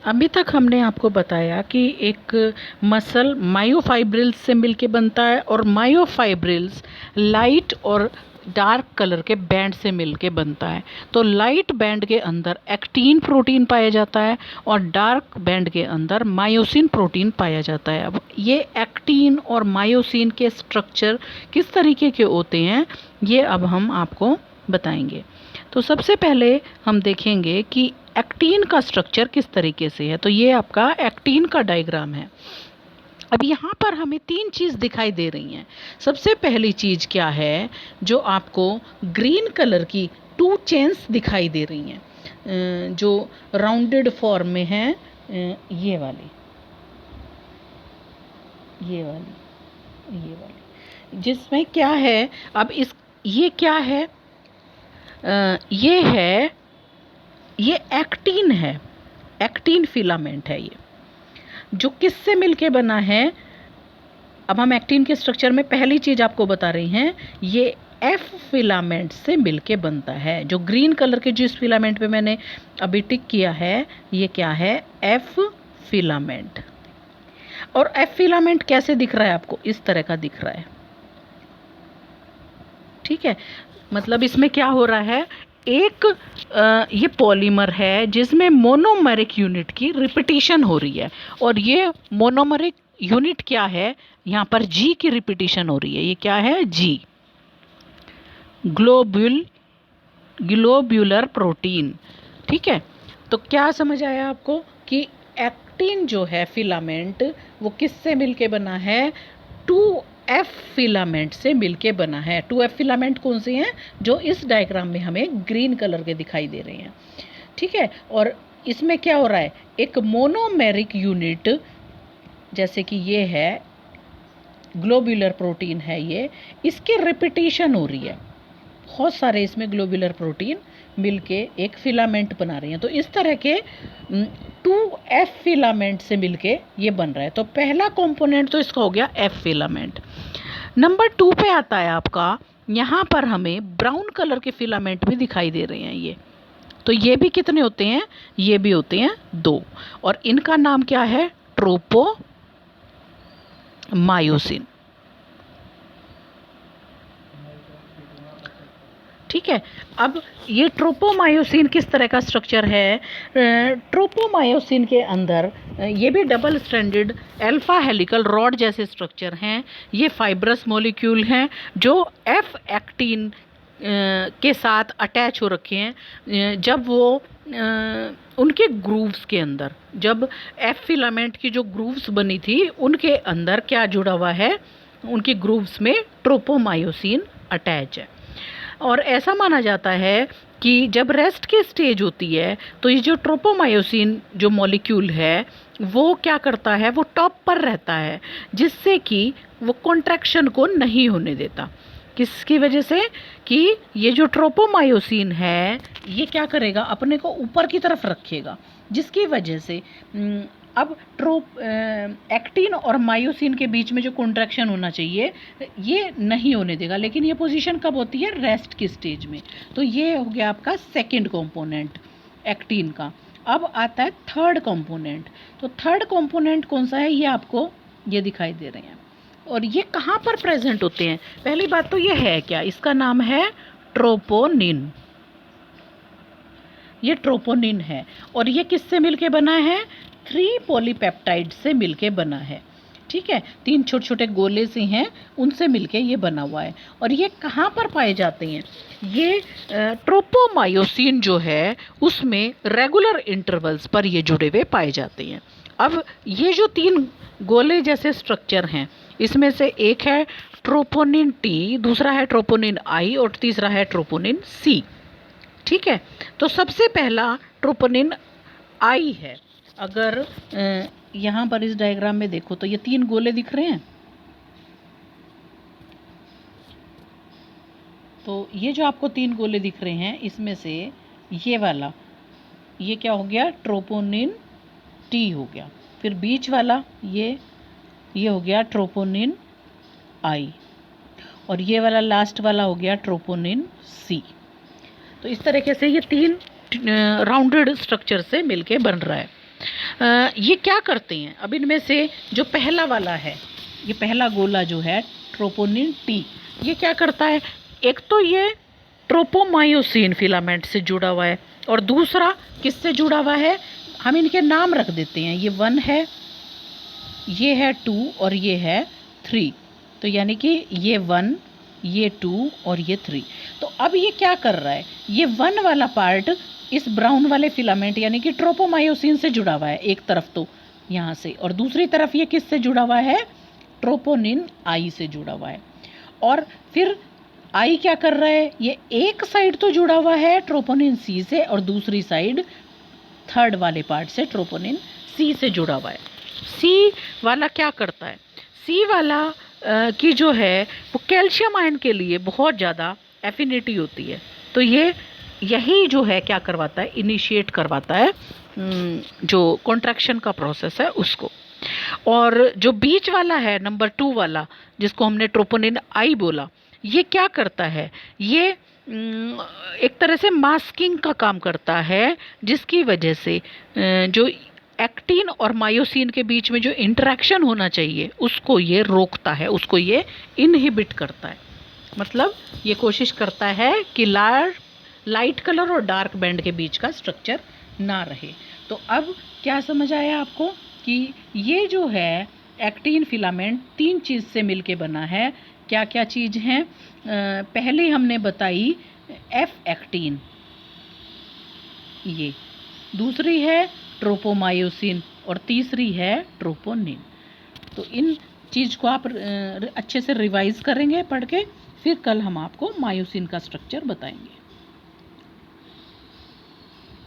अभी तक हमने आपको बताया कि एक मसल मायोफाइब्रिल्स से मिलके बनता है और मायोफाइब्रिल्स लाइट और डार्क कलर के बैंड से मिलके बनता है। तो लाइट बैंड के अंदर एक्टिन प्रोटीन पाया जाता है और डार्क बैंड के अंदर मायोसिन प्रोटीन पाया जाता है। अब ये एक्टिन और मायोसिन के स्ट्रक्चर किस तरीके के होते हैं ये अब हम आपको बताएंगे। तो सबसे पहले हम देखेंगे कि एक्टिन का स्ट्रक्चर किस तरीके से है। तो ये आपका एक्टिन का डायग्राम है। अब यहाँ पर हमें तीन चीज़ दिखाई दे रही हैं। सबसे पहली चीज़ क्या है, जो आपको ग्रीन कलर की 2 चेन्स दिखाई दे रही हैं, जो राउंडेड फॉर्म में है, ये वाली, ये वाली, ये वाली, जिसमें क्या है, अब इस ये क्या है, ये एक्टिन है, एक्टिन फिलामेंट है ये, जो किससे मिलके बना है। अब हम एक्टिन के स्ट्रक्चर में पहली चीज़ आपको बता रही हैं, ये एफ फिलामेंट से मिलके बनता है। जो ग्रीन कलर के जिस फिलामेंट पे मैंने अभी टिक किया है, ये क्या है, एफ फिलामेंट। और एफ फिलामेंट कैसे दिख रहा है आपको, इस तरह का दिख रहा है, ठीक है। मतलब इसमें क्या हो रहा है, एक ये पॉलीमर है जिसमें मोनोमेरिक यूनिट की रिपीटिशन हो रही है, और ये मोनोमेरिक यूनिट क्या है, यहाँ पर जी की रिपीटिशन हो रही है। ये क्या है, जी, ग्लोब्यूलर प्रोटीन, ठीक है। तो क्या समझ आया आपको कि एक्टिन जो है फिलामेंट, वो किससे मिलके बना है, 2F फिलामेंट से मिलके बना है। 2F फिलामेंट कौन से हैं, जो इस डायग्राम में हमें ग्रीन कलर के दिखाई दे रहे हैं, ठीक है। और इसमें क्या हो रहा है, एक मोनोमेरिक यूनिट, जैसे कि ये है ग्लोब्यूलर प्रोटीन है, ये इसकी रिपीटिशन हो रही है। बहुत सारे इसमें ग्लोब्यूलर प्रोटीन मिलके एक फिलामेंट बना रही हैं। तो इस तरह के 2F फिलामेंट से मिलके ये बन रहा है। तो पहला कंपोनेंट तो इसका हो गया F फिलामेंट। नंबर 2 पे आता है आपका, यहाँ पर हमें ब्राउन कलर के फिलामेंट भी दिखाई दे रहे हैं ये। तो ये भी कितने होते हैं, ये भी होते हैं 2, और इनका नाम क्या है, ट्रोपोमायोसिन, ठीक है। अब ये ट्रोपोमायोसिन किस तरह का स्ट्रक्चर है, ट्रोपोमायोसिन के अंदर ये भी double stranded alpha helical rod जैसे स्ट्रक्चर हैं। ये फाइब्रस मॉलिक्यूल हैं जो एफ एक्टिन के साथ अटैच हो रखे हैं। जब वो उनके ग्रूव्स के अंदर, जब एफ फिलामेंट की जो ग्रूव्स बनी थी उनके अंदर क्या जुड़ा हुआ है, उनकी ग्रूव्स में ट्रोपोमायोसिन अटैच है। और ऐसा माना जाता है कि जब रेस्ट की स्टेज होती है तो ये जो ट्रोपोमायोसिन जो मॉलिक्यूल है वो क्या करता है, वो टॉप पर रहता है, जिससे कि वो कॉन्ट्रैक्शन को नहीं होने देता। किसकी वजह से, कि ये जो ट्रोपोमायोसिन है ये क्या करेगा, अपने को ऊपर की तरफ रखेगा, जिसकी वजह से अब एक्टिन और मायोसिन के बीच में जो कॉन्ट्रैक्शन होना चाहिए ये नहीं होने देगा। लेकिन ये पोजीशन कब होती है, रेस्ट की स्टेज में। तो ये हो गया आपका सेकंड कंपोनेंट एक्टिन का। अब आता है थर्ड कंपोनेंट। तो थर्ड कंपोनेंट कौन सा है, ये आपको ये दिखाई दे रहे हैं। और ये कहाँ पर प्रेजेंट होते हैं, पहली बात तो ये है क्या, इसका नाम है ट्रोपोनिन। ये ट्रोपोनिन है और ये किससे मिलके बना है, 3 पॉलीपेप्टाइड से मिलके बना है, ठीक है। 3 छोटे छोटे गोले से हैं, उनसे मिलके ये बना हुआ है। और ये कहाँ पर पाए जाते हैं, ये ट्रोपोमायोसिन जो है उसमें रेगुलर इंटरवल्स पर ये जुड़े हुए पाए जाते हैं। अब ये जो 3 गोले जैसे स्ट्रक्चर हैं, इसमें से एक है ट्रोपोनिन टी, दूसरा है ट्रोपोनिन आई और तीसरा है ट्रोपोनिन सी, ठीक है। तो सबसे पहला ट्रोपोनिन आई है। अगर यहाँ पर इस डायग्राम में देखो तो ये 3 गोले दिख रहे हैं। तो ये जो आपको 3 गोले दिख रहे हैं, इसमें से ये वाला, ये क्या हो गया, ट्रोपोनिन टी हो गया। फिर बीच वाला ये हो गया ट्रोपोनिन आई, और ये वाला लास्ट वाला हो गया ट्रोपोनिन सी। तो इस तरीके से ये 3 राउंडेड स्ट्रक्चर से मिलके बन रहा है। ये क्या करते हैं? अब इनमें से जो पहला वाला है, ये पहला गोला जो है ट्रोपोनिन टी, ये क्या करता है? एक तो ये ट्रोपोमायोसिन फिलामेंट से जुड़ा हुआ है और दूसरा किससे जुड़ा हुआ है? हम इनके नाम रख देते हैं, ये 1 है, ये है 2 और ये है 3। तो यानी कि ये 1, ये 2 और ये 3। तो अब ये क्या कर रहा है? ये 1 वाला पार्ट इस ब्राउन वाले फिलामेंट यानी कि ट्रोपोमायोसिन से जुड़ा हुआ है एक तरफ, तो यहाँ से, और दूसरी तरफ ये किससे जुड़ा हुआ है? ट्रोपोनिन आई से जुड़ा हुआ है। और फिर आई क्या कर रहा है? ये एक साइड तो जुड़ा हुआ है ट्रोपोनिन सी से और दूसरी साइड थर्ड वाले पार्ट से ट्रोपोनिन सी से जुड़ा हुआ है। सी वाला क्या करता है? सी वाला की जो है वो कैल्शियम आयन के लिए बहुत ज़्यादा एफिनिटी होती है, तो ये यही जो है क्या करवाता है? इनिशिएट करवाता है जो कॉन्ट्रैक्शन का प्रोसेस है उसको। और जो बीच वाला है नंबर 2 वाला, जिसको हमने ट्रोपोनिन आई बोला, ये क्या करता है? ये एक तरह से मास्किंग का काम करता है, जिसकी वजह से जो एक्टिन और मायोसिन के बीच में जो इंटरेक्शन होना चाहिए उसको ये रोकता है, उसको ये इनहिबिट करता है। मतलब ये कोशिश करता है कि लाइट कलर और डार्क बैंड के बीच का स्ट्रक्चर ना रहे। तो अब क्या समझ आया आपको कि ये जो है एक्टिन फिलामेंट 3 चीज़ से मिलके बना है। क्या क्या चीज़ हैं? पहले हमने बताई एफ एक्टिन, ये दूसरी है ट्रोपोमायोसिन और तीसरी है ट्रोपोनिन। तो इन चीज़ को आप अच्छे से रिवाइज करेंगे पढ़ के, फिर कल हम आपको मायोसिन का स्ट्रक्चर बताएंगे।